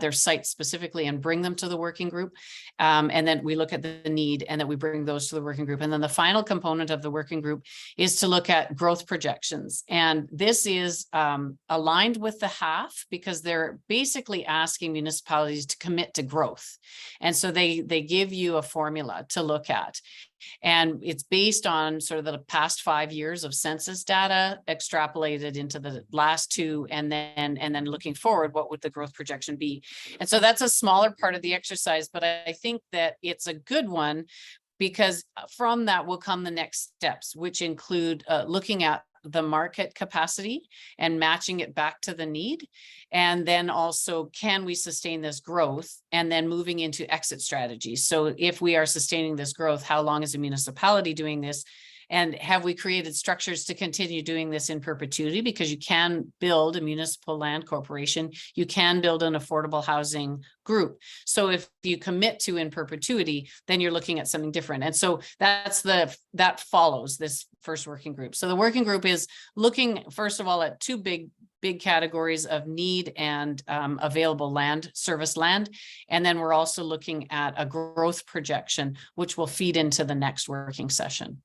their site specifically and bring them to the working group. And then we look at the need, and then we bring those to the working group. And then the final component of the working group is to look at growth projections. And this is aligned with the HAF, because they're basically asking municipalities to commit to growth. And so they give you a formula to look at. And it's based on sort of the past 5 years of census data extrapolated into the last 2, and then looking forward, what would the growth projection be? And so that's a smaller part of the exercise, but I think that it's a good one, because from that will come the next steps, which include looking at the market capacity and matching it back to the need. And then also, can we sustain this growth? And then moving into exit strategies. So if we are sustaining this growth, how long is a municipality doing this? And have we created structures to continue doing this in perpetuity? Because you can build a municipal land corporation, you can build an affordable housing group. So if you commit to in perpetuity, then you're looking at something different. And so that follows this first working group. So the working group is looking, first of all, at 2 big categories of need and available land, service land. And then we're also looking at a growth projection, which will feed into the next working session.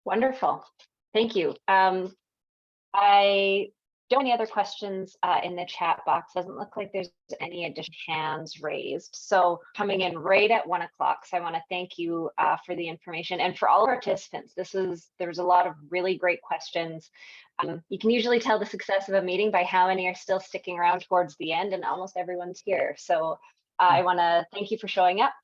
Wonderful. Thank you. I don't have any other questions in the chat box. Doesn't look like there's any additional hands raised. So coming in right at 1 o'clock. So I want to thank you for the information, and for all participants. There was a lot of really great questions. You can usually tell the success of a meeting by how many are still sticking around towards the end, and almost everyone's here. So I want to thank you for showing up.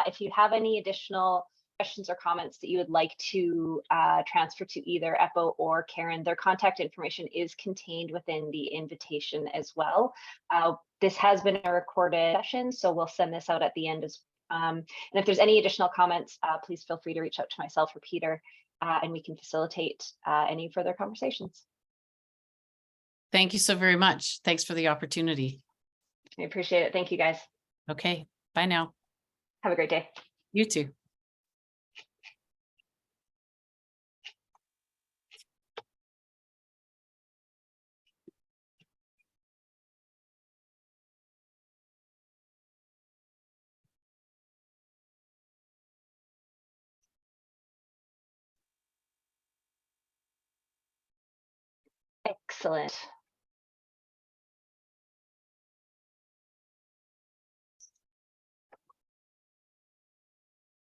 If you have any additional questions or comments that you would like to transfer to either Eppo or Karen, their contact information is contained within the invitation as well. This has been a recorded session, so we'll send this out at the end. And if there's any additional comments, please feel free to reach out to myself or Peter, and we can facilitate any further conversations. Thank you so very much. Thanks for the opportunity. I appreciate it. Thank you, guys. Okay, bye now. Have a great day. You too. Excellent.